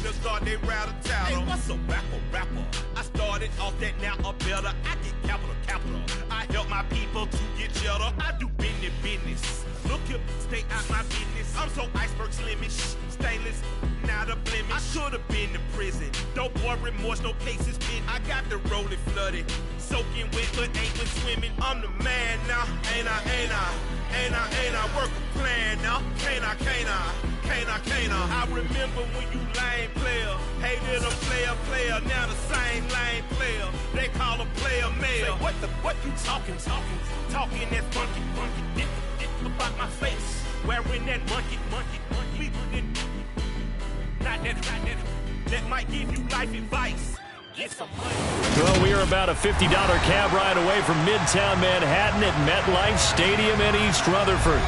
the guard, they rattle tattle. Hey, what's a rapper? I started off that, now a better. I get capital. I help my people to get cheddar. I do business. Look here, stay out my business. I'm so iceberg slimish, stainless, not a blemish. I should have been to prison. Don't boy remorse, no cases pinned. I got the rolling flooded, soaking wet, but ain't been swimming. I'm the man now, ain't I work a plan now. Can't I? I remember when you lame player, hated a player, now the same lame player. They call a player mayor. Say, what you talking that funky, dip about my face, wearing that monkey, not that might give you life advice. Get some money. Well, we are about a $50 cab ride away from Midtown Manhattan at MetLife Stadium in East Rutherford.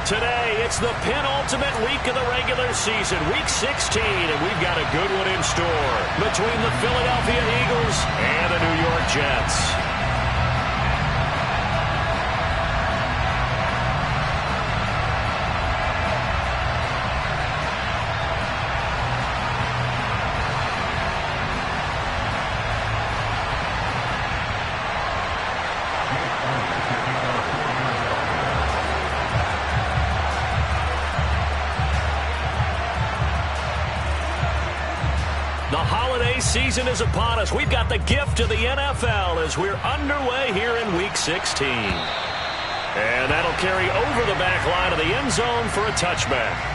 Today, it's the penultimate week of the regular season, Week 16, and we've got a good one in store between the Philadelphia Eagles and the New York Jets. The holiday season is upon us. We've got the gift of the NFL as we're underway here in Week 16. And that'll carry over the back line of the end zone for a touchback.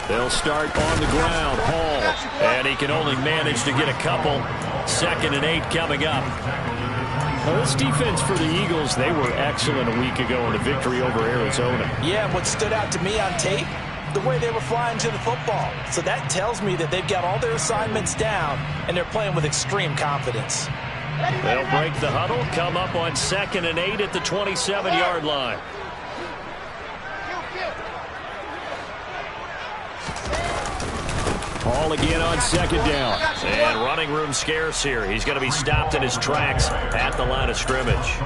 They'll start on the ground. Hall. And he can only manage to get a couple. 2nd and 8 coming up. Well, this defense for the Eagles, they were excellent a week ago in a victory over Arizona. Yeah, and what stood out to me on tape, the way they were flying to the football. So that tells me that they've got all their assignments down, and they're playing with extreme confidence. They'll break the huddle, come up on 2nd and 8 at the 27-yard line. Hall again on 2nd down. And running room scarce here. He's going to be stopped in his tracks at the line of scrimmage.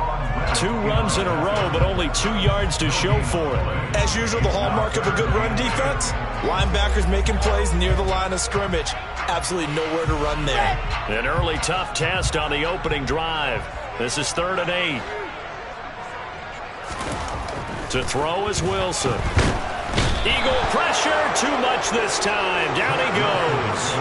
2 runs in a row, but only 2 yards to show for it. As usual, the hallmark of a good run defense, linebackers making plays near the line of scrimmage. Absolutely nowhere to run there. An early tough test on the opening drive. This is 3rd and 8. To throw is Wilson. Eagle pressure, too much this time. Down he goes.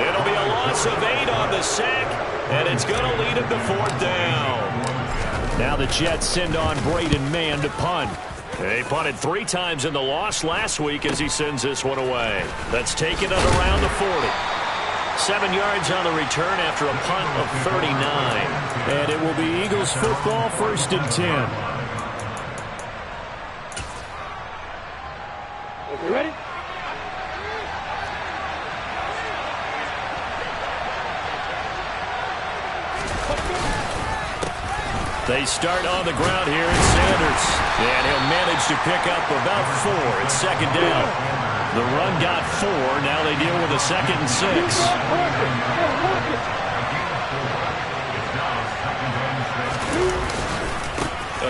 It'll be a loss of 8 on the sack, and it's going to lead him to 4th down. Now the Jets send on Braden Mann to punt. They punted 3 times in the loss last week as he sends this one away. That's taken at around the 40. 7 yards on the return after a punt of 39. And it will be Eagles football, 1st and 10. You ready? They start on the ground here in Sanders. And he'll manage to pick up about 4. It's 2nd down. The run got 4. Now they deal with a 2nd and 6.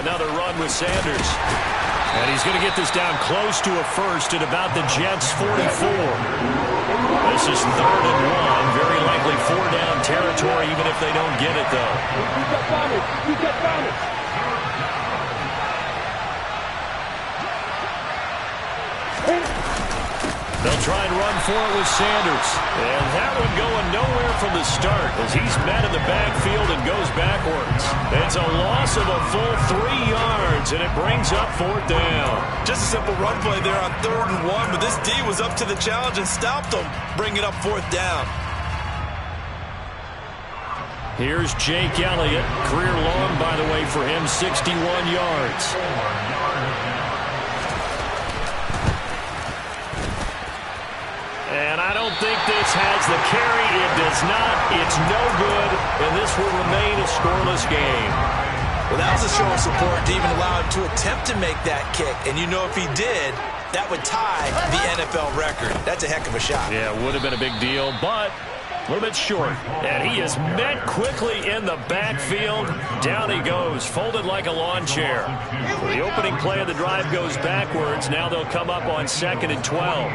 Another run with Sanders. And he's going to get this down close to a 1st at about the Jets' 44. This is 3rd and 1. Very likely 4-down territory, even if they don't get it, though. You get bonus. They'll try and run for it with Sanders. And that one going nowhere from the start as he's met in the backfield and goes backwards. It's a loss of a full 3 yards, and it brings up 4th down. Just a simple run play there on 3rd and 1, but this D was up to the challenge and stopped them, bringing up 4th down. Here's Jake Elliott. Career long, by the way, for him, 61 yards. And I don't think this has the carry. It does not. It's no good, and this will remain a scoreless game. Well, that was a show of support to even allow him to attempt to make that kick. And you know if he did, that would tie the NFL record. That's a heck of a shot. Yeah, it would have been a big deal, but a little bit short. And he is met quickly in the backfield. Down he goes, folded like a lawn chair. The opening play of the drive goes backwards. Now they'll come up on 2nd and 12.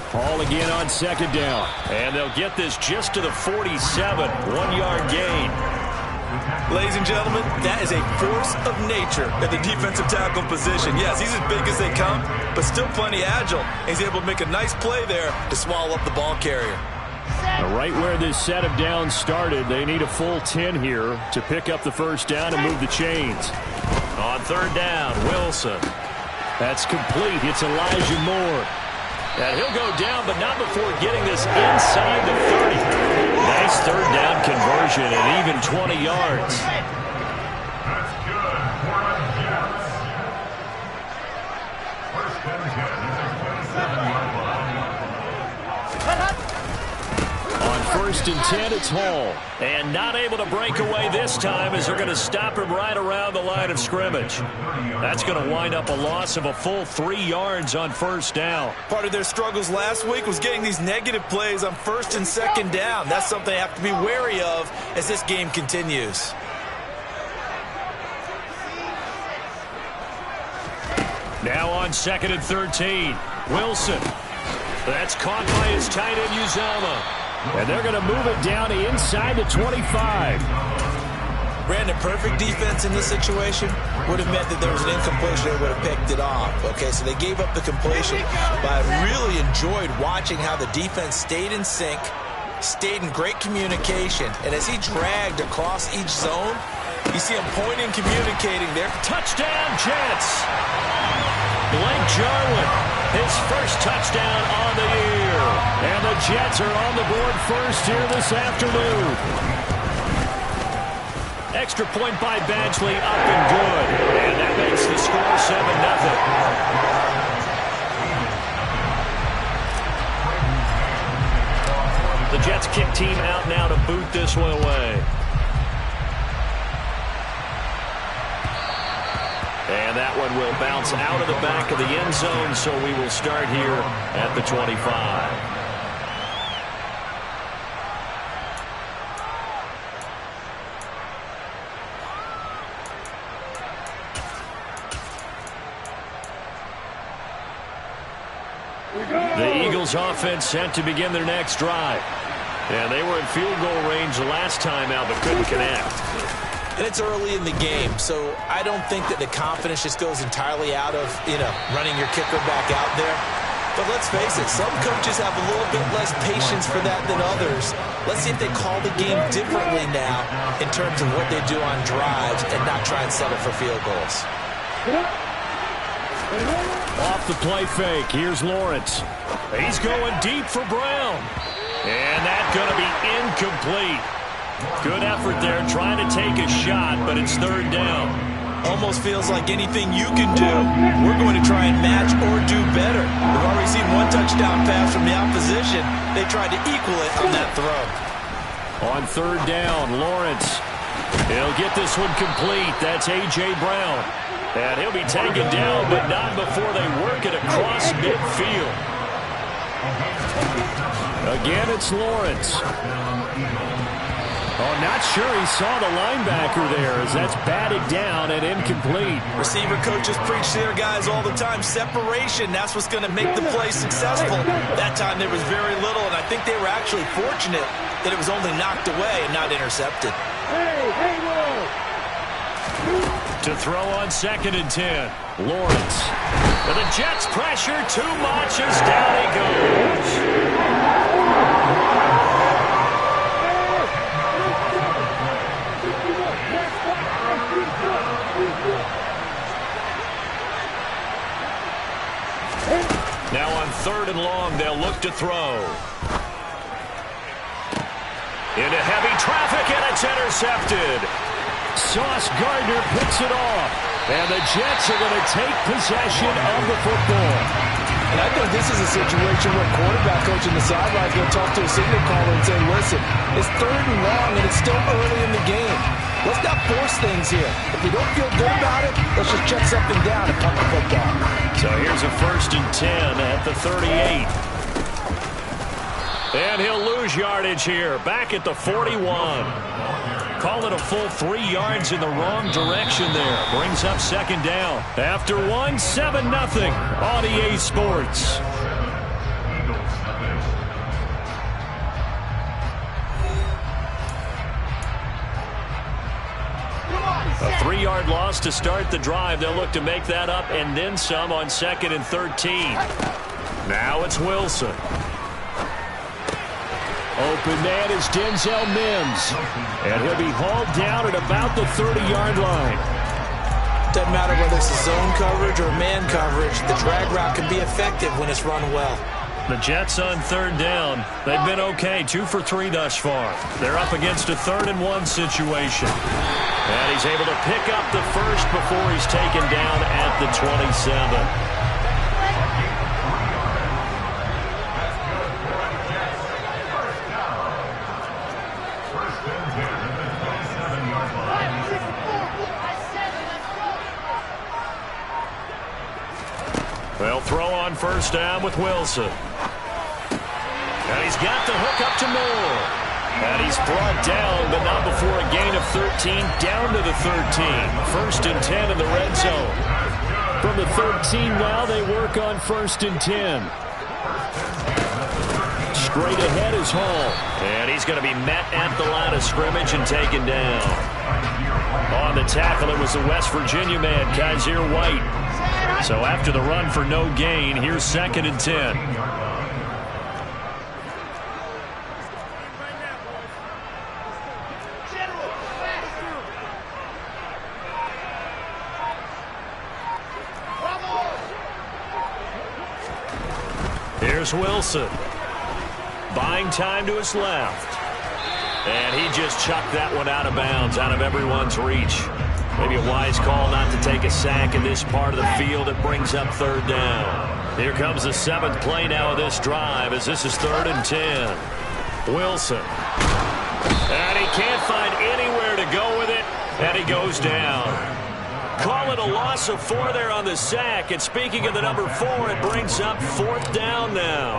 Hall again on 2nd down. And they'll get this just to the 47. 1-yard gain. Ladies and gentlemen, that is a force of nature at the defensive tackle position. Yes, he's as big as they come, but still plenty agile. He's able to make a nice play there to swallow up the ball carrier. Right where this set of downs started, they need a full 10 here to pick up the first down and move the chains. On 3rd down, Wilson. That's complete. It's Elijah Moore. And he'll go down, but not before getting this inside the 30. Nice 3rd down conversion and even 20 yards. On 1st and 10, it's Hall. And not able to break away this time as they're going to stop him right around the line of scrimmage. That's going to wind up a loss of a full 3 yards on 1st down. Part of their struggles last week was getting these negative plays on 1st and 2nd down. That's something they have to be wary of as this game continues. Now on 2nd and 13, Wilson. That's caught by his tight end, Uzama. And they're going to move it down to inside the 25. Brandon, perfect defense in this situation would have meant that there was an incompletion. They would have picked it off. Okay, so they gave up the completion. But I really enjoyed watching how the defense stayed in sync, stayed in great communication. And as he dragged across each zone, you see him pointing, communicating there. Touchdown, Jets. Blake Jarwin, his first touchdown on the year. And the Jets are on the board first here this afternoon. Extra point by Badgley, up and good. And that makes the score 7-0. The Jets kick team out now to boot this one away. And that one will bounce out of the back of the end zone, so we will start here at the 25. The Eagles offense set to begin their next drive. And they were in field goal range last time out, but couldn't connect. And it's early in the game, so I don't think that the confidence just goes entirely out of, running your kicker back out there. But let's face it, some coaches have a little bit less patience for that than others. Let's see if they call the game differently now in terms of what they do on drives and not try and settle for field goals. Off the play fake, here's Lawrence. He's going deep for Brown. And that's going to be incomplete. Good effort there, trying to take a shot, but it's 3rd down. Almost feels like anything you can do, we're going to try and match or do better. We've already seen one touchdown pass from the opposition. They tried to equal it on that throw. On 3rd down, Lawrence. He'll get this one complete. That's A.J. Brown. And he'll be taken down, but not before they work it across midfield. Again, it's Lawrence. Oh, not sure he saw the linebacker there as that's batted down and incomplete. Receiver coaches preach to their guys all the time. Separation, that's what's going to make the play successful. That time there was very little, and I think they were actually fortunate that it was only knocked away and not intercepted. To throw on 2nd and 10, Lawrence. But the Jets pressure too much as down he goes. Now on 3rd and long, they'll look to throw. Into heavy traffic, and it's intercepted. Sauce Gardner picks it off. And the Jets are going to take possession of the football. And I think this is a situation where quarterback coach in the sideline is going to talk to a signal caller and say, listen, it's 3rd and long and it's still early in the game. Let's not force things here. If we don't feel good about it, let's just check something down and punt the football. So here's a 1st and 10 at the 38. And he'll lose yardage here, back at the 41. Call it a full 3 yards in the wrong direction there. Brings up 2nd down. After 1, 7-0 on EA Sports. A 3-yard loss to start the drive. They'll look to make that up and then some on 2nd and 13. Now it's Wilson. Open man is Denzel Mims. And he'll be hauled down at about the 30-yard line. Doesn't matter whether it's a zone coverage or man coverage, the drag route can be effective when it's run well. The Jets on 3rd down. They've been okay, 2 for 3 thus far. They're up against a 3rd and 1 situation. And he's able to pick up the first before he's taken down at the 27. They'll throw on 1st down with Wilson. And he's got the hook up to Moore. And he's brought down, but not before a gain of 13, down to the 13. 1st and 10 in the red zone. From the 13 now, they work on 1st and 10. Straight ahead is Hall. And he's going to be met at the line of scrimmage and taken down. On the tackle, it was the West Virginia man, Kaiser White. So after the run for no gain, here's 2nd and 10. Here's Wilson. Buying time to his left. And he just chucked that one out of bounds, out of everyone's reach. Maybe a wise call not to take a sack in this part of the field. It brings up 3rd down. Here comes the 7th play now of this drive as this is 3rd and 10. Wilson. And he can't find anywhere to go with it. And he goes down. Call it a loss of 4 there on the sack. And speaking of the number 4, it brings up 4th down now.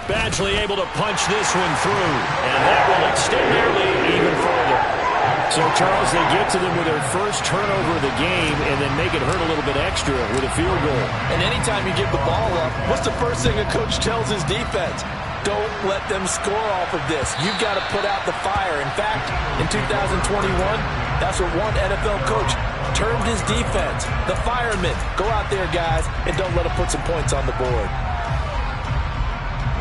Badgley able to punch this one through. And that will extend their lead even further. So, Charles, they get to them with their first turnover of the game and then make it hurt a little bit extra with a field goal. And anytime you give the ball up, what's the first thing a coach tells his defense? Don't let them score off of this. You've got to put out the fire. In fact, in 2021, that's what one NFL coach termed his defense. The firemen. Go out there, guys, and don't let them put some points on the board.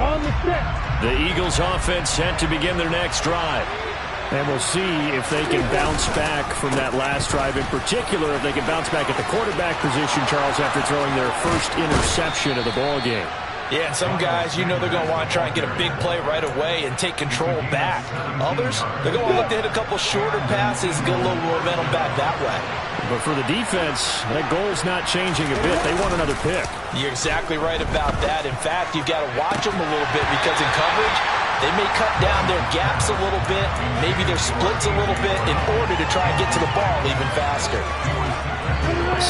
On the set. The Eagles offense set to begin their next drive. And we'll see if they can bounce back from that last drive. In particular, if they can bounce back at the quarterback position, Charles, after throwing their first interception of the ball game. Yeah, and some guys, you know they're going to want to try and get a big play right away and take control back. Others, they're going to look to hit a couple shorter passes, get a little momentum back that way. But for the defense, that goal's not changing a bit. They want another pick. You're exactly right about that. In fact, you've got to watch them a little bit because in coverage, they may cut down their gaps a little bit, maybe their splits a little bit in order to try and get to the ball even faster.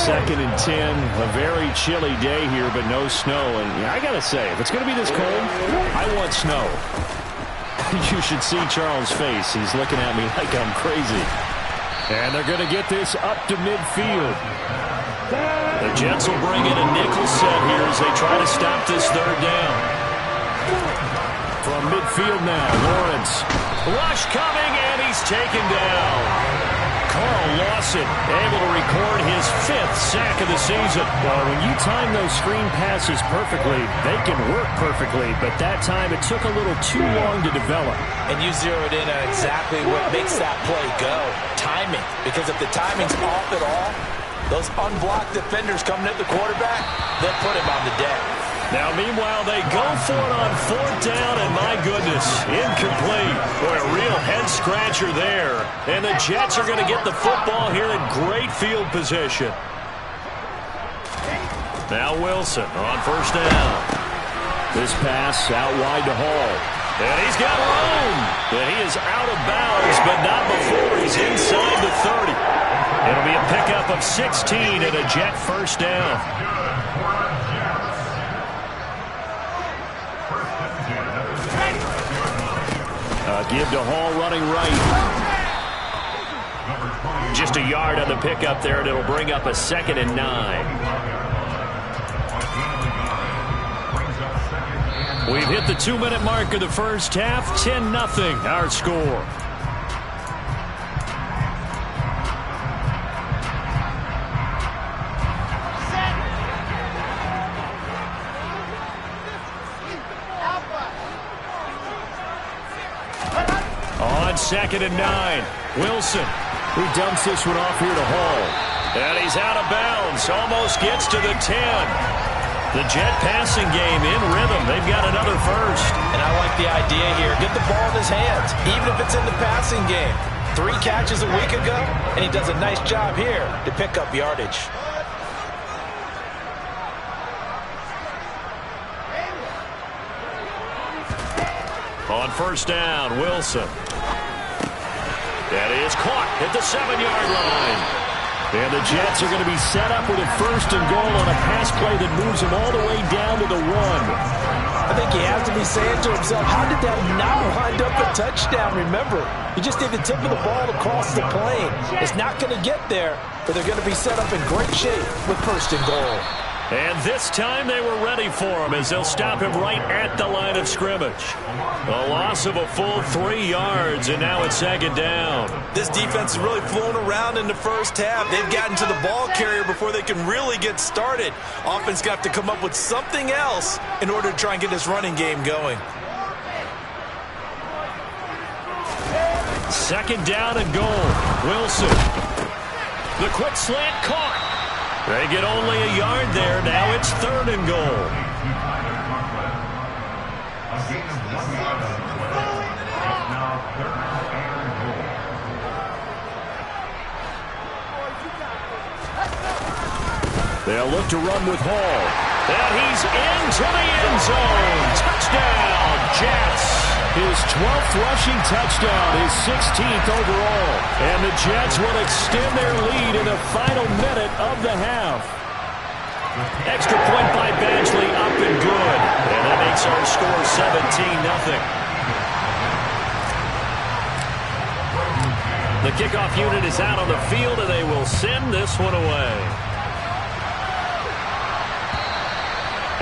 2nd and 10, a very chilly day here, but no snow. And I got to say, if it's going to be this cold, I want snow. You should see Charles' face. He's looking at me like I'm crazy. And they're going to get this up to midfield. The Jets will bring in a nickel set here as they try to stop this 3rd down. From midfield now, Lawrence. Rush coming, and he's taken down. Carl Lawson able to record his 5th sack of the season. Well, when you time those screen passes perfectly, they can work perfectly, but that time it took a little too long to develop. And you zeroed in on exactly what makes that play go. Timing. Because if the timing's off at all, those unblocked defenders coming at the quarterback, they'll put him on the deck. Now, meanwhile, they go for it on 4th down, and my goodness, incomplete. Boy, a real head-scratcher there. And the Jets are going to get the football here in great field position. Now Wilson on first down. This pass out wide to Hall. And he's got room. And he is out of bounds, but not before he's inside the 30. It'll be a pickup of 16 and a Jet first down. Give to Hall running right. Just a yard on the pickup there, and it'll bring up a 2nd and 9. We've hit the 2-minute mark of the first half. 10-0 our score. On 2nd and 9, Wilson, who dumps this one off here to Hall. And he's out of bounds, almost gets to the 10. The Jet passing game in rhythm. They've got another first. And I like the idea here. Get the ball in his hands, even if it's in the passing game. 3 catches a week ago, and he does a nice job here to pick up yardage. On first down, Wilson. That is caught at the 7-yard line. And the Jets are going to be set up with a 1st and goal on a pass play that moves them all the way down to the 1. I think he has to be saying to himself, how did that not wind up a touchdown? Remember, you just need the tip of the ball to cross the plane. It's not going to get there, but they're going to be set up in great shape with 1st and goal. And this time they were ready for him as they'll stop him right at the line of scrimmage. A loss of a full 3 yards, and now it's 2nd down. This defense has really flown around in the first half. They've gotten to the ball carrier before they can really get started. Offense got to come up with something else in order to try and get this running game going. 2nd down and goal. Wilson. The quick slant caught. They get only a yard there. Now it's 3rd and goal. They'll look to run with Hall. And he's into the end zone. Touchdown, Jets. His 12th rushing touchdown, his 16th overall. And the Jets will extend their lead in the final minute of the half. Extra point by Badgley, up and good. And that makes our score 17-0. The kickoff unit is out on the field, and they will send this one away.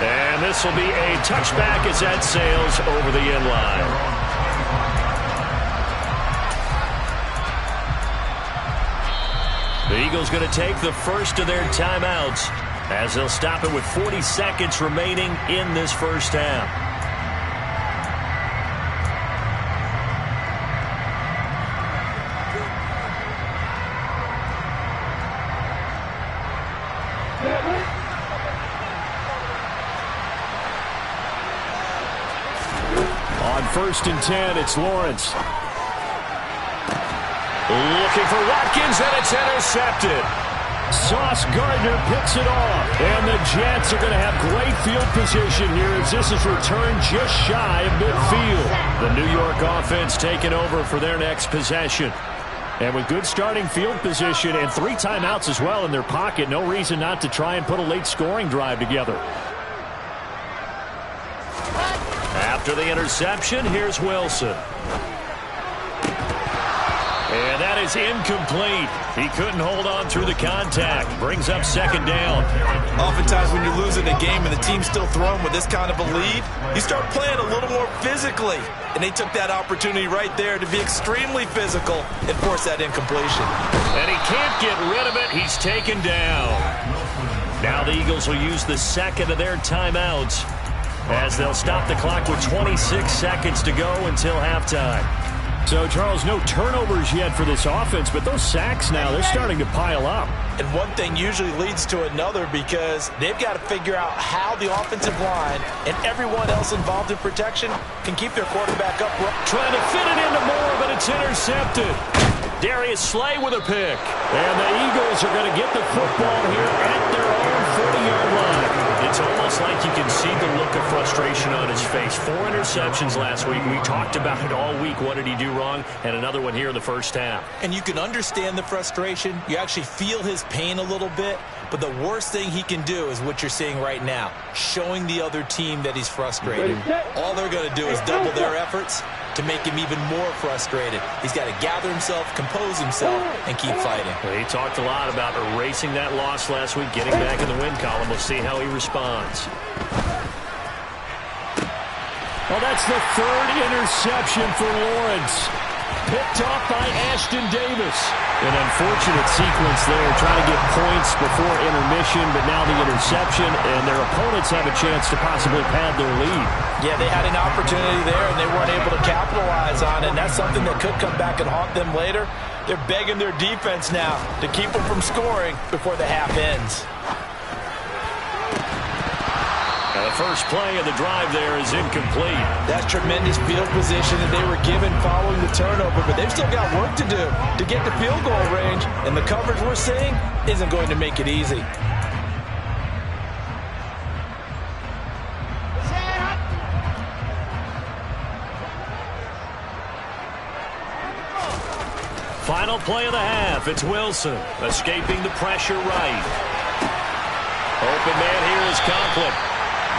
And this will be a touchback as that sails over the end line. The Eagles going to take the first of their timeouts as they'll stop it with 40 seconds remaining in this first half. On 1st and 10, it's Lawrence. Looking for Watkins, and it's intercepted. Sauce Gardner picks it off. And the Jets are going to have great field position here as this is returned just shy of midfield. The New York offense taking over for their next possession. And with good starting field position and 3 timeouts as well in their pocket, no reason not to try and put a late scoring drive together. After the interception, here's Wilson. And that is incomplete. He couldn't hold on through the contact. Brings up 2nd down. Oftentimes when you're losing a game and the team's still throwing with this kind of a lead, you start playing a little more physically. And they took that opportunity right there to be extremely physical and force that incompletion. And he can't get rid of it. He's taken down. Now the Eagles will use the 2nd of their timeouts as they'll stop the clock with 26 seconds to go until halftime. So, Charles, no turnovers yet for this offense, but those sacks now, they're starting to pile up. And one thing usually leads to another because they've got to figure out how the offensive line and everyone else involved in protection can keep their quarterback up. Trying to fit it into Moore, but it's intercepted. Darius Slay with a pick. And the Eagles are going to get the football here at their own 40-yard line. almost like you can see the look of frustration on his face. 4 interceptions last week. We talked about it all week. What did he do wrong? And another one here in the first half. And you can understand the frustration. You actually feel his pain a little bit. But the worst thing he can do is what you're seeing right now, showing the other team that he's frustrated. All they're going to do is double their efforts to make him even more frustrated. He's got to gather himself, compose himself, and keep fighting. Well, he talked a lot about erasing that loss last week, getting back in the win column. We'll see how he responds. Well, that's the 3rd interception for Lawrence. Picked off by Ashton Davis. An unfortunate sequence there, trying to get points before intermission, but now the interception, and their opponents have a chance to possibly pad their lead. Yeah, they had an opportunity there, and they weren't able to capitalize on it, and that's something that could come back and haunt them later. They're begging their defense now to keep them from scoring before the half ends. Now the first play of the drive there is incomplete. That's tremendous field position that they were given following the turnover, but they've still got work to do to get to field goal range, and the coverage we're seeing isn't going to make it easy. Final play of the half. It's Wilson escaping the pressure right. Open man here is Conklin.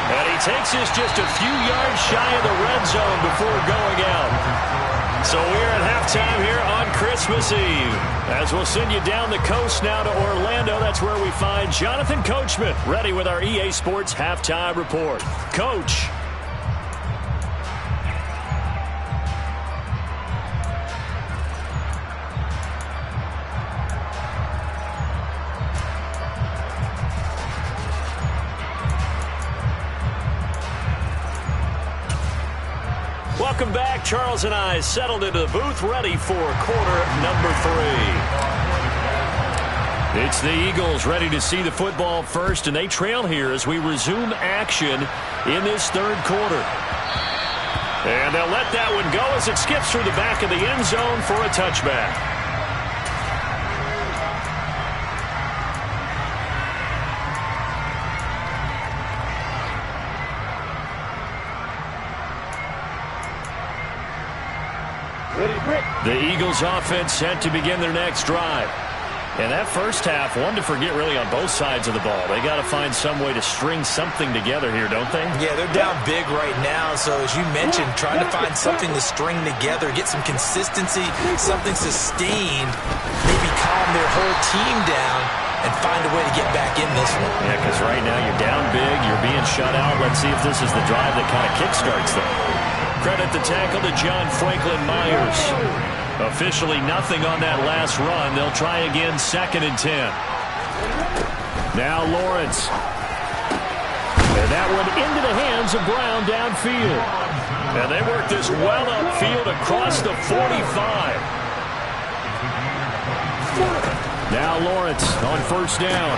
And he takes this just a few yards shy of the red zone before going out. So we're at halftime here on Christmas Eve. As we'll send you down the coast now to Orlando, that's where we find Jonathan Coachman, ready with our EA Sports Halftime Report. Coach. Welcome back. Charles and I settled into the booth, ready for quarter number 3. It's the Eagles ready to see the football first, and they trail here as we resume action in this 3rd quarter. And they'll let that one go as it skips through the back of the end zone for a touchback. The Eagles offense set to begin their next drive. And that first half, one to forget really on both sides of the ball. They got to find some way to string something together here, don't they? Yeah, they're down big right now. So as you mentioned, trying to find something to string together, get some consistency, something sustained, maybe calm their whole team down and find a way to get back in this one. Yeah, because right now you're down big, you're being shut out. Let's see if this is the drive that kind of kickstarts them. Credit the tackle to John Franklin Myers. Officially nothing on that last run. They'll try again, 2nd and 10. Now Lawrence. And that one into the hands of Brown downfield. And they work this well upfield across the 45. Now Lawrence on 1st down.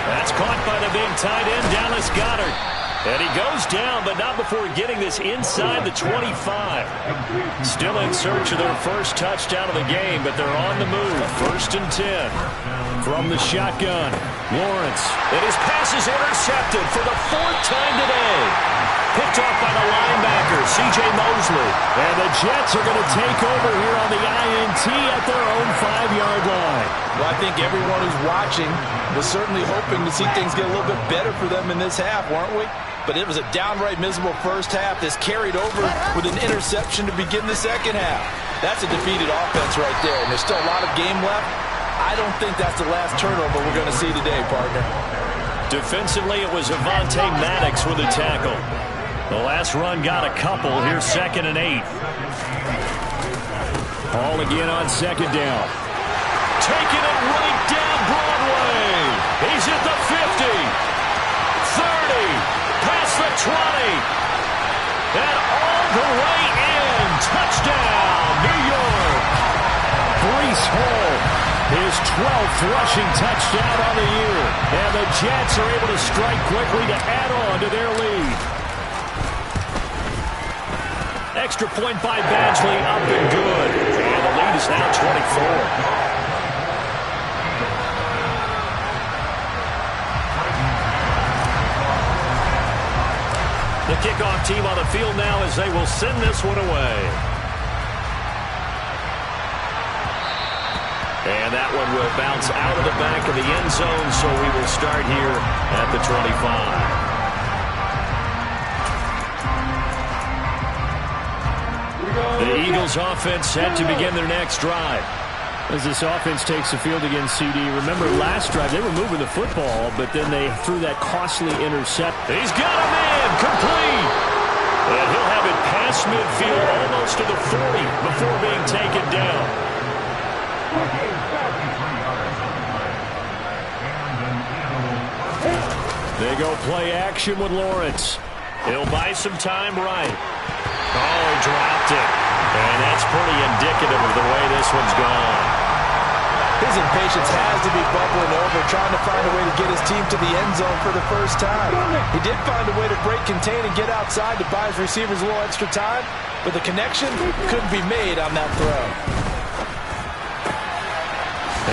That's caught by the big tight end, Dallas Goedert. And he goes down, but not before getting this inside the 25. Still in search of their first touchdown of the game, but they're on the move. 1st and 10. From the shotgun, Lawrence. And his pass is intercepted for the 4th time today. Picked off by the linebacker, C.J. Mosley. And the Jets are going to take over here on the INT at their own 5-yard line. Well, I think everyone who's watching was certainly hoping to see things get a little bit better for them in this half, weren't we? But it was a downright miserable first half that's carried over with an interception to begin the second half. That's a defeated offense right there, and there's still a lot of game left. I don't think that's the last turnover we're going to see today, partner. Defensively, it was Avonte Maddox with a tackle. The last run got a couple. Here's 2nd and 8. Ball again on 2nd down. Taking it right down Broadway. He's at the 50. 30. Past the 20. And all the way in. Touchdown, New York. Breece Hall, his 12th rushing touchdown on the year. And the Jets are able to strike quickly to add on to their lead. Extra point by Badgley, up and good. And the lead is now 24. The kickoff team on the field now as they will send this one away. And that one will bounce out of the back of the end zone, so we will start here at the 25. The Eagles offense set to begin their next drive. As this offense takes the field against CD, remember last drive they were moving the football, but then they threw that costly intercept. He's got a man, complete. And he'll have it past midfield almost to the 40 before being taken down. They go play action with Lawrence. He'll buy some time right. Oh, he dropped it. And that's pretty indicative of the way this one's gone. His impatience has to be bubbling over, trying to find a way to get his team to the end zone for the first time. He did find a way to break contain and get outside to buy his receivers a little extra time, but the connection couldn't be made on that throw.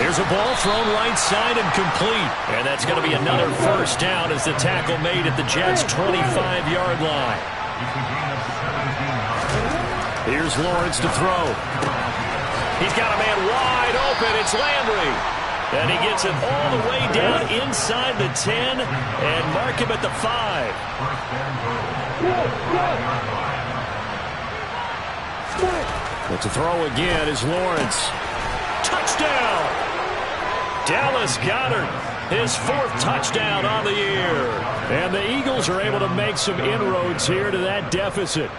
There's a ball thrown right side and complete. And that's going to be another first down as the tackle made at the Jets' 25-yard line. Here's Lawrence to throw. He's got a man wide open. It's Landry. And he gets it all the way down inside the 10 and mark him at the 5. But to throw again is Lawrence. Touchdown! Dallas Goedert, his 4th touchdown on the year. And the Eagles are able to make some inroads here to that deficit.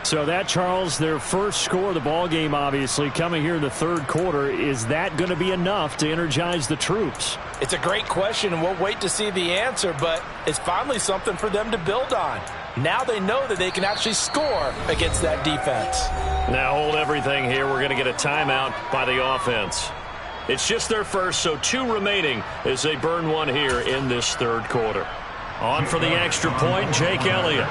So that, Charles, their first score of the ball game, obviously, coming here in the third quarter. Is that going to be enough to energize the troops? It's a great question, and we'll wait to see the answer, but it's finally something for them to build on. Now they know that they can actually score against that defense. Now hold everything here. We're going to get a timeout by the offense. It's just their first, so 2 remaining as they burn one here in this third quarter. On for the extra point, Jake Elliott.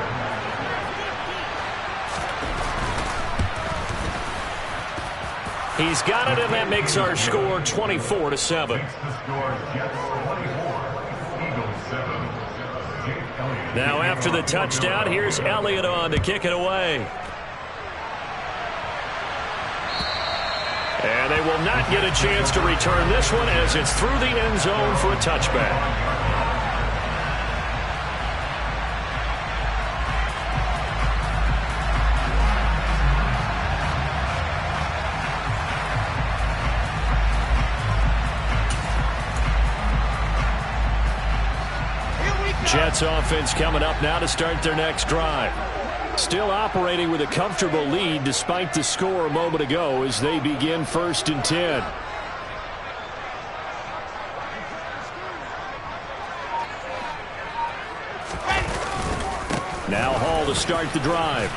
He's got it, and that makes our score 24-7. Now after the touchdown, here's Elliott on to kick it away. And they will not get a chance to return this one as it's through the end zone for a touchback. Jets offense coming up now to start their next drive. Still operating with a comfortable lead despite the score a moment ago as they begin 1st and 10. Now Hall to start the drive.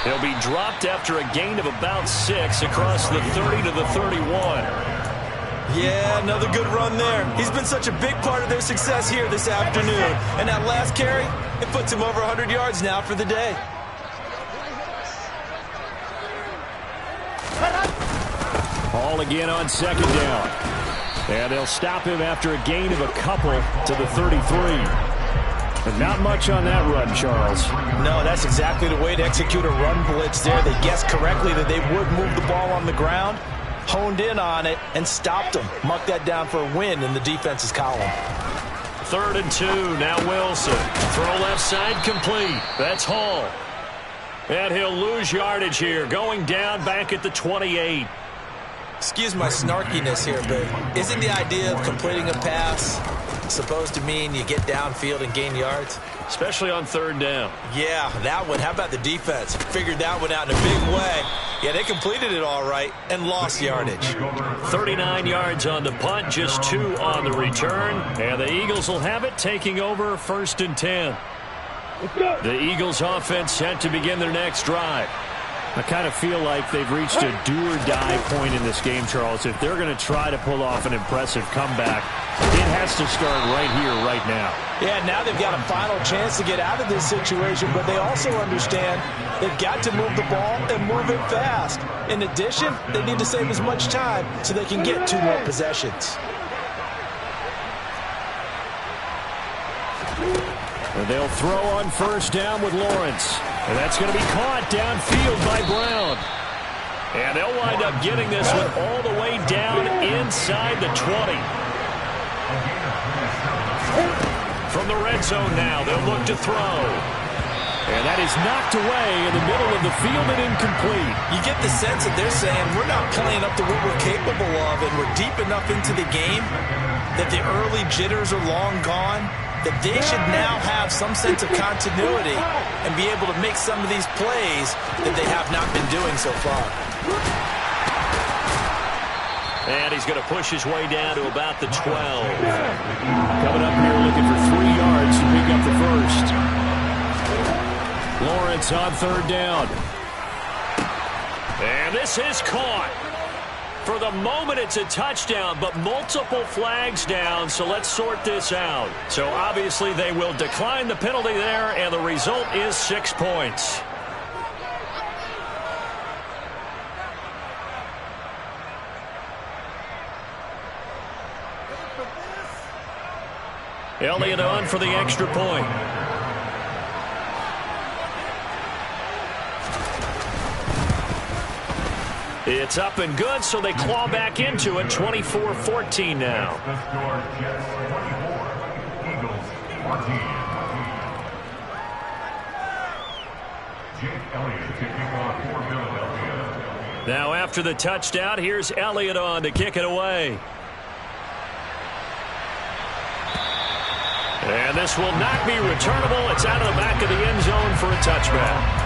He'll be dropped after a gain of about 6 across the 30 to the 31. Yeah, another good run there. He's been such a big part of their success here this afternoon. And that last carry, it puts him over 100 yards now for the day. Hall again on 2nd down. And they'll stop him after a gain of a couple to the 33. But not much on that run, Charles. No, that's exactly the way to execute a run blitz there. They guessed correctly that they would move the ball on the ground, honed in on it, and stopped them. Mark that down for a win in the defense's column. 3rd and 2, now Wilson. Throw left side complete. That's Hall. And he'll lose yardage here, going down back at the 28. Excuse my snarkiness here, but isn't the idea of completing a pass supposed to mean you get downfield and gain yards? Especially on 3rd down. Yeah, that one. How about the defense? Figured that one out in a big way. Yeah, they completed it all right and lost yardage. 39 yards on the punt, just 2 on the return. And the Eagles will have it, taking over 1st and 10. The Eagles offense set to begin their next drive. I kind of feel like they've reached a do-or-die point in this game, Charles. If they're going to try to pull off an impressive comeback, it has to start right here, right now. Yeah, now they've got a final chance to get out of this situation, but they also understand they've got to move the ball and move it fast. In addition, they need to save as much time so they can get 2 more possessions. And they'll throw on first down with Lawrence. And that's going to be caught downfield by Brown. And they'll wind up getting this one all the way down inside the 20. From the red zone now, they'll look to throw. And that is knocked away in the middle of the field and incomplete. You get the sense that they're saying we're not playing up to what we're capable of, and we're deep enough into the game that the early jitters are long gone, that they should now have some sense of continuity and be able to make some of these plays that they have not been doing so far. And he's going to push his way down to about the 12. Coming up here looking for 3 yards to pick up the first. Lawrence on third down. And this is caught. For the moment, it's a touchdown, but multiple flags down, so let's sort this out. So obviously they will decline the penalty there, and the result is 6 points. Elliott on for the extra point. It's up and good, so they claw back into it, 24-14 now. Now after the touchdown, here's Elliott on to kick it away. And this will not be returnable. It's out of the back of the end zone for a touchback.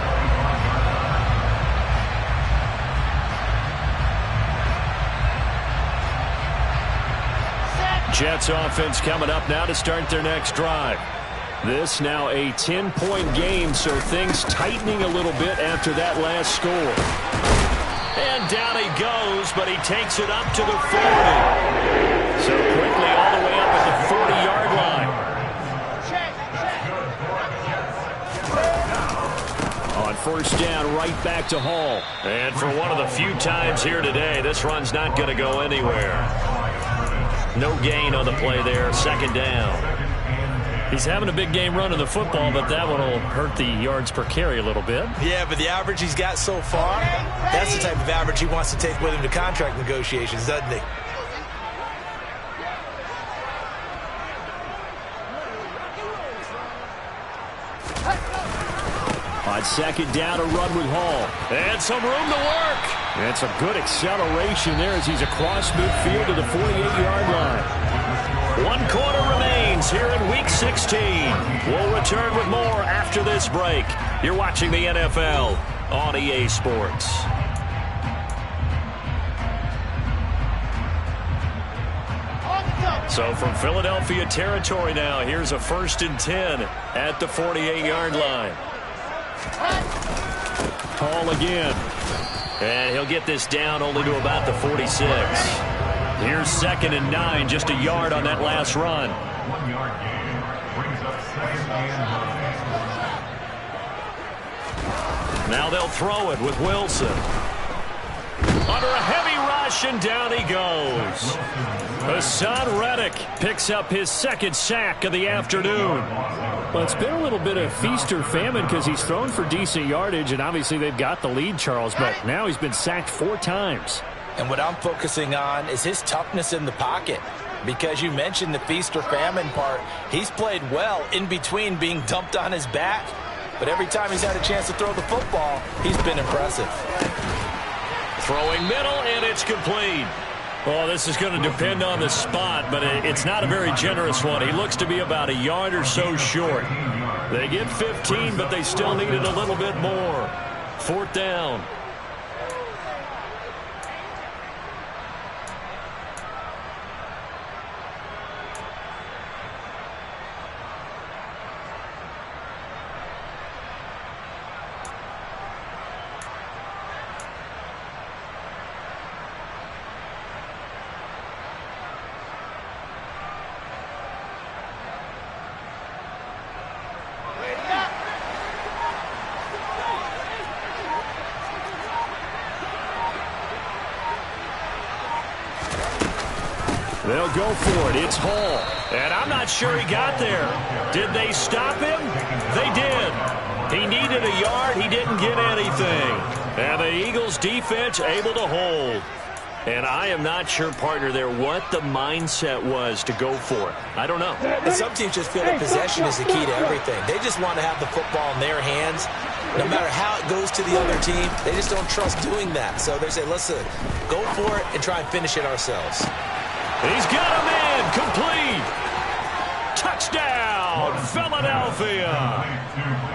Jets offense coming up now to start their next drive. This now a 10-point game, so things tightening a little bit after that last score. And down he goes, but he takes it up to the 40. So quickly all the way up at the 40-yard line. On first down, right back to Hall. And for one of the few times here today, this run's not going to go anywhere. No gain on the play there, second down. He's having a big game running the football, but that one will hurt the yards per carry a little bit. Yeah, but the average he's got so far, that's the type of average he wants to take with him to contract negotiations, doesn't he? On second down, a run with Hall. And some room to work. And some good acceleration there as he's across midfield to the 48-yard line. 1 quarter remains here in Week 16. We'll return with more after this break. You're watching the NFL on EA Sports. So from Philadelphia territory now, here's a 1st and 10 at the 48-yard line. Hall again. And he'll get this down only to about the 46. Here's 2nd and 9, just a yard on that last run. 1-yard gain brings up 2nd and 9. Now they'll throw it with Wilson. Under a heavy rush, and down he goes. Hassan Reddick picks up his 2nd sack of the afternoon. Well, it's been a little bit of feast or famine because he's thrown for decent yardage, and obviously they've got the lead, Charles, but now he's been sacked 4 times. And what I'm focusing on is his toughness in the pocket. Because you mentioned the feast or famine part, he's played well in between being dumped on his back. But every time he's had a chance to throw the football, he's been impressive. Throwing middle, and it's complete. Well, this is going to depend on the spot, but it's not a very generous one. He looks to be about a yard or so short. They get 15, but they still needed a little bit more. 4th down. They'll go for it. It's Hall. And I'm not sure he got there. Did they stop him? They did. He needed a yard. He didn't get anything. And the Eagles defense able to hold. And I am not sure, partner, there what the mindset was to go for it. I don't know. And some teams just feel that possession is the key to everything. They just want to have the football in their hands. No matter how it goes to the other team, they just don't trust doing that. So they say, listen, go for it and try and finish it ourselves. He's got him in. Complete. Touchdown, Philadelphia.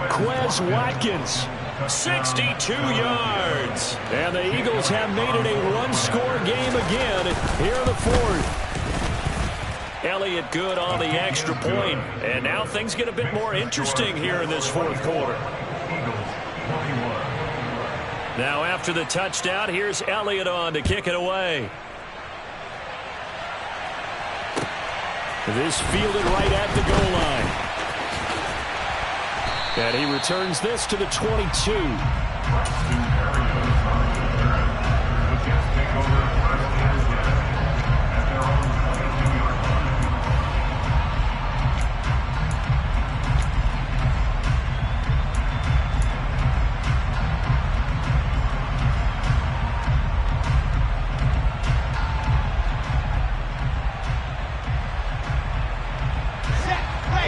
Quez Watkins, 62 yards. And the Eagles have made it a one-score game again here in the fourth. Elliott good on the extra point. And now things get a bit more interesting here in this fourth quarter. Now after the touchdown, here's Elliott on to kick it away. This fielded right at the goal line. And he returns this to the 22.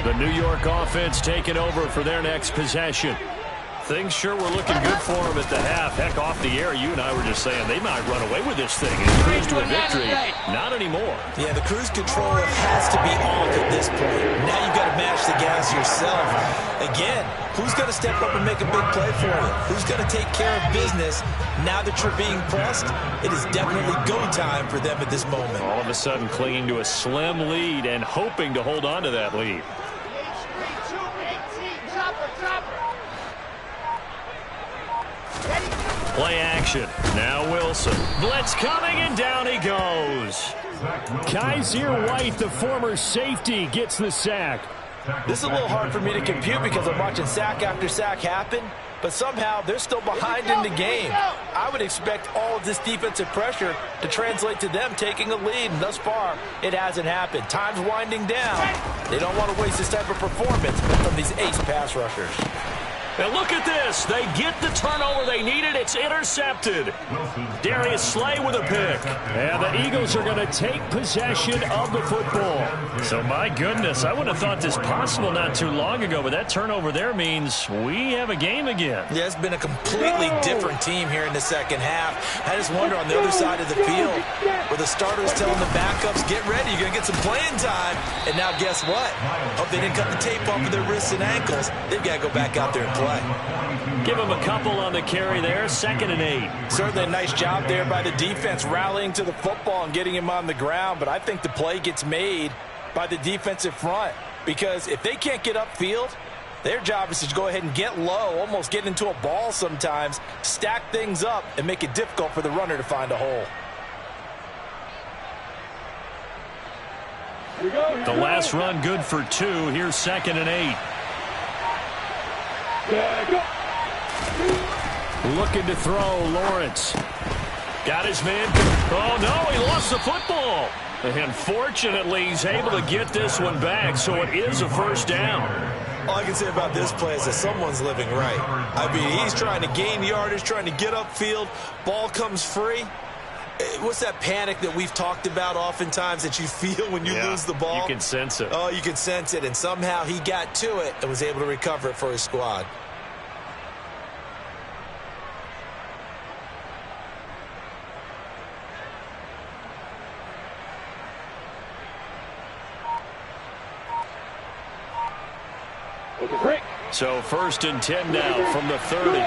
The New York offense taking over for their next possession. Things sure were looking good for them at the half. Heck, off the air, you and I were just saying they might run away with this thing and cruise to a victory. Not anymore. Yeah, the cruise control has to be off at this point. Now you've got to match the gas yourself. Again, who's going to step up and make a big play for you? Who's going to take care of business now that you're being pressed? It is definitely go time for them at this moment. All of a sudden clinging to a slim lead and hoping to hold on to that lead. Play action. Now Wilson. Blitz coming, and down he goes. Kaiser White, the former safety, gets the sack. This is a little hard for me to compute because I'm watching sack after sack happen, but somehow they're still behind in the game. I would expect all of this defensive pressure to translate to them taking a lead, and thus far, it hasn't happened. Time's winding down. They don't want to waste this type of performance from these ace pass rushers. And look at this. They get the turnover they needed. It's intercepted. Darius Slay with a pick. And the Eagles are going to take possession of the football. So, my goodness, I would have thought this possible not too long ago, but that turnover there means we have a game again. Yeah, it's been a completely different team here in the second half. I just wonder on the other side of the field where the starters telling the backups, get ready, you're going to get some playing time. And now guess what? Hope they didn't cut the tape off of their wrists and ankles. They've got to go back out there and play. Give him a couple on the carry there. 2nd and 8. Certainly a nice job there by the defense rallying to the football and getting him on the ground. But I think the play gets made by the defensive front. Because if they can't get upfield, their job is to go ahead and get low, almost get into a ball sometimes, stack things up, and make it difficult for the runner to find a hole. The last run good for 2. Here's 2nd and 8. Looking to throw, Lawrence. Got his man. Oh, no, he lost the football. And fortunately, he's able to get this one back, so it is a first down. All I can say about this play is that someone's living right. I mean, he's trying to gain yardage, trying to get upfield. Ball comes free. What's that panic that we've talked about oftentimes that you feel when you lose the ball? You can sense it. Oh, you can sense it. And somehow he got to it and was able to recover it for his squad. So 1st and 10 now from the 30.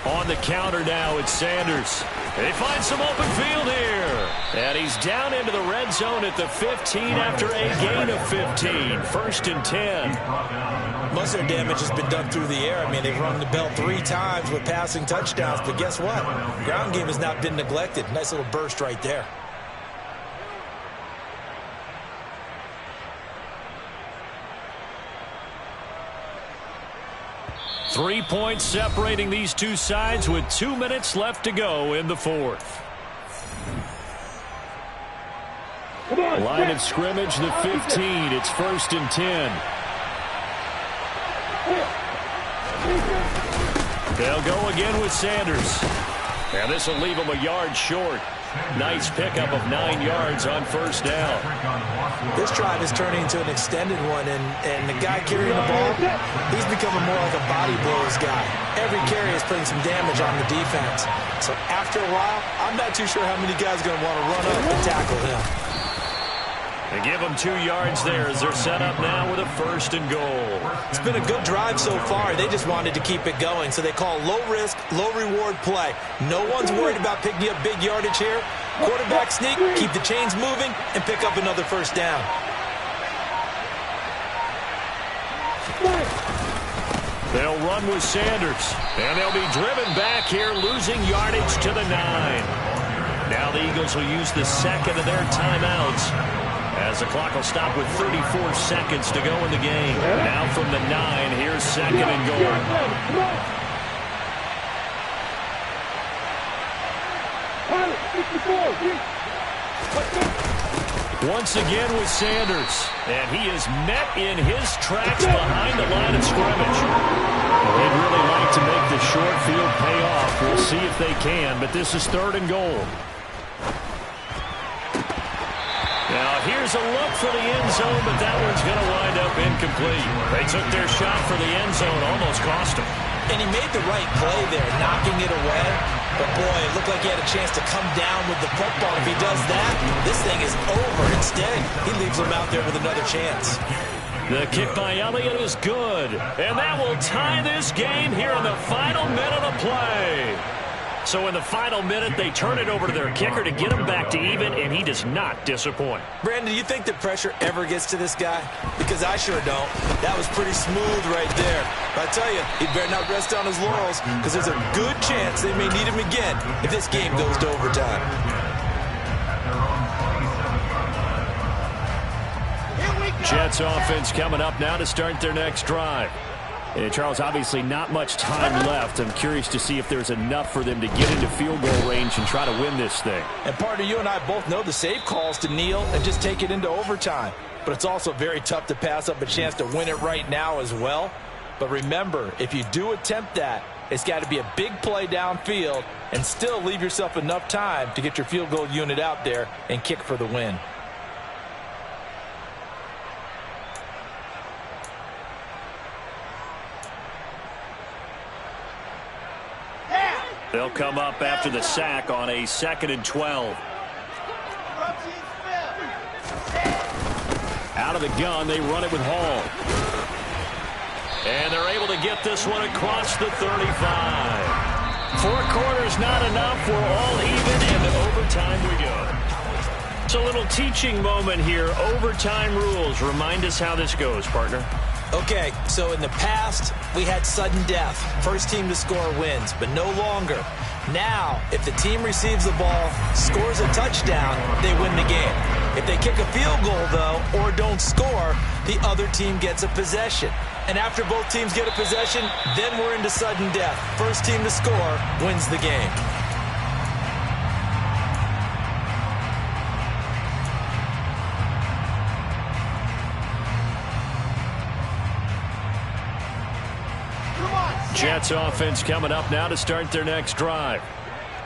On the counter now, it's Sanders. They find some open field here. And he's down into the red zone at the 15 after a gain of 15. 1st and 10. Most of their damage has been done through the air. I mean, they've rung the bell 3 times with passing touchdowns. But guess what? Ground game has not been neglected. Nice little burst right there. Three points separating these two sides with 2 minutes left to go in the fourth. Line of scrimmage, the 15. It's 1st and 10. They'll go again with Sanders. And this will leave them a yard short. Nice pickup of 9 yards on 1st down. This drive is turning into an extended one, and the guy carrying the ball, he's becoming more like a body blows guy. Every carry is putting some damage on the defense. So after a while, I'm not too sure how many guys are going to want to run up and tackle him. They give them 2 yards there as they're set up now with a 1st and goal. It's been a good drive so far. They just wanted to keep it going, so they call low-risk, low-reward play. No one's worried about picking up big yardage here. Quarterback sneak, keep the chains moving, and pick up another 1st down. They'll run with Sanders, and they'll be driven back here, losing yardage to the 9. Now the Eagles will use the second of their timeouts, as the clock will stop with 34 seconds to go in the game. Now from the 9, here's 2nd and goal. Once again with Sanders, and he is met in his tracks behind the line of scrimmage. They'd really like to make the short field pay off. We'll see if they can, but this is 3rd and goal. Now, here's a look for the end zone, but that one's going to wind up incomplete. They took their shot for the end zone, almost cost them. And he made the right play there, knocking it away. But, boy, it looked like he had a chance to come down with the football. If he does that, this thing is over. Instead, he leaves him out there with another chance. The kick by Elliott is good. And that will tie this game here in the final minute of play. So in the final minute, they turn it over to their kicker to get him back to even, and he does not disappoint. Brandon, do you think the pressure ever gets to this guy? Because I sure don't. That was pretty smooth right there. But I tell you, he better not rest on his laurels, because there's a good chance they may need him again if this game goes to overtime. Jets offense coming up now to start their next drive. And Charles, obviously not much time left. I'm curious to see if there's enough for them to get into field goal range and try to win this thing. And partner, you and I both know the safe calls to kneel and just take it into overtime. But it's also very tough to pass up a chance to win it right now as well. But remember, if you do attempt that, it's got to be a big play downfield and still leave yourself enough time to get your field goal unit out there and kick for the win. They'll come up after the sack on a 2nd and 12. Out of the gun, they run it with Hall. And they're able to get this one across the 35. 4 quarters not enough. We're all even, and to overtime we go. It's a little teaching moment here. Overtime rules. Remind us how this goes, partner. Okay, so in the past, we had sudden death. First team to score wins, but no longer. Now, if the team receives the ball, scores a touchdown, they win the game. If they kick a field goal, though, or don't score, the other team gets a possession. And after both teams get a possession, then we're into sudden death. First team to score wins the game. Jets offense coming up now to start their next drive.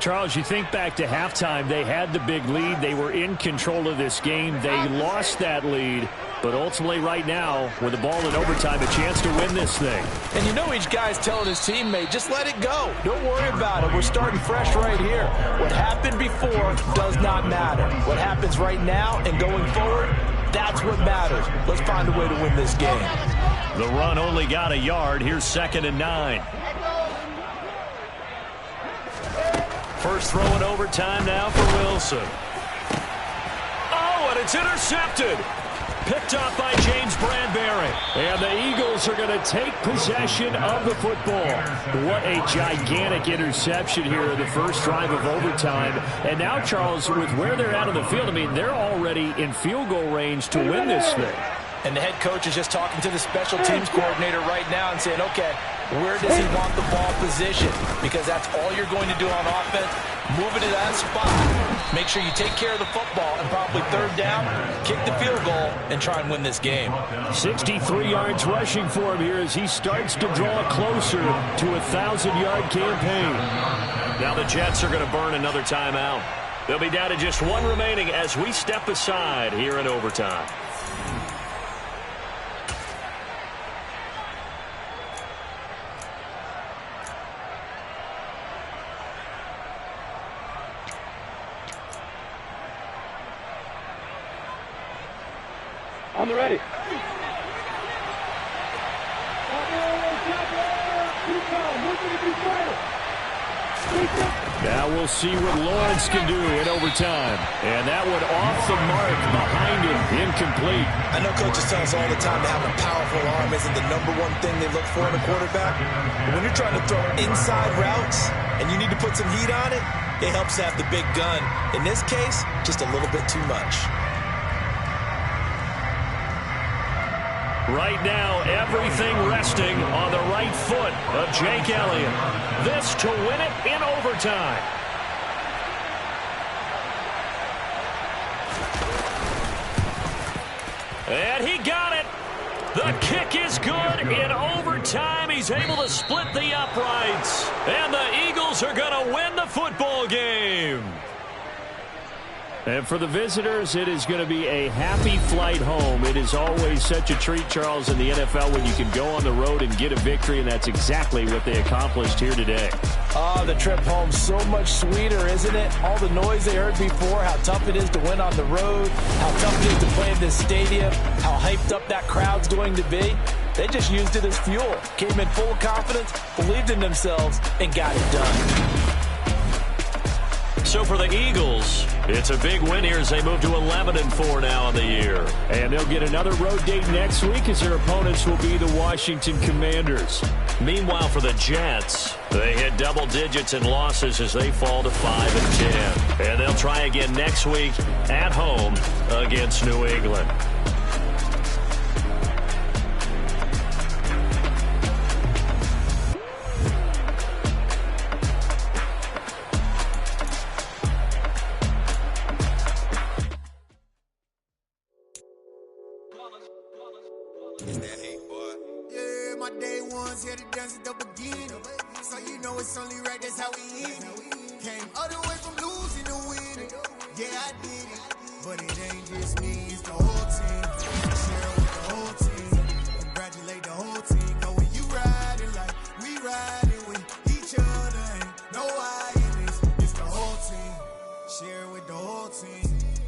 Charles, you think back to halftime, they had the big lead. They were in control of this game. They lost that lead. But ultimately right now, with the ball in overtime, a chance to win this thing. And you know each guy's telling his teammate, just let it go. Don't worry about it. We're starting fresh right here. What happened before does not matter. What happens right now and going forward, that's what matters. Let's find a way to win this game. The run only got a yard. Here's 2nd and 9. First throw in overtime now for Wilson. Oh, and it's intercepted. Picked off by James Bradbury. And the Eagles are going to take possession of the football. What a gigantic interception here in the first drive of overtime. And now, Charles, with where they're at on the field, I mean, they're already in field goal range to win this thing. And the head coach is just talking to the special teams coordinator right now and saying, okay, Where does he want the ball positioned? Because that's all you're going to do on offense. Move it to that spot. Make sure you take care of the football and probably third down, kick the field goal, and try and win this game. 63 yards rushing for him here as he starts to draw closer to a 1,000-yard campaign. Now the Jets are going to burn another timeout. They'll be down to just one remaining as we step aside here in overtime. On the ready. Now we'll see what Lawrence can do in overtime. And that one off the mark behind him, incomplete. I know coaches tell us all the time that having a powerful arm isn't the #1 thing they look for in a quarterback. But when you're trying to throw inside routes and you need to put some heat on it, it helps to have the big gun. In this case, just a little bit too much. Right now, everything resting on the right foot of Jake Elliott. This to win it in overtime. And he got it. The kick is good in overtime. He's able to split the uprights. And the Eagles are going to win the football game. And for the visitors, it is going to be a happy flight home. It is always such a treat, Charles, in the NFL when you can go on the road and get a victory, and that's exactly what they accomplished here today. Oh, the trip home so much sweeter, isn't it? All the noise they heard before, how tough it is to win on the road, how tough it is to play in this stadium, how hyped up that crowd's going to be. They just used it as fuel, came in full confidence, believed in themselves, and got it done. So for the Eagles, it's a big win here as they move to 11-4 now on the year. And they'll get another road date next week as their opponents will be the Washington Commanders. Meanwhile, for the Jets, they hit double digits in losses as they fall to 5-10. And they'll try again next week at home against New England.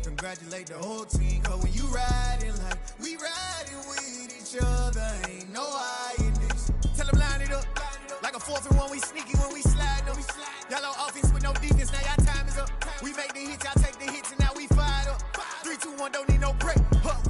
Congratulate the whole team, cause when you riding like we riding with each other, ain't no hiding this. Tell them line it up, like a 4th and 1, we sneaky when we slide them. Y'all on offense with no defense, now y'all time is up. We make the hits, y'all take the hits, and now we fired up. 3, 2, 1, don't need no break.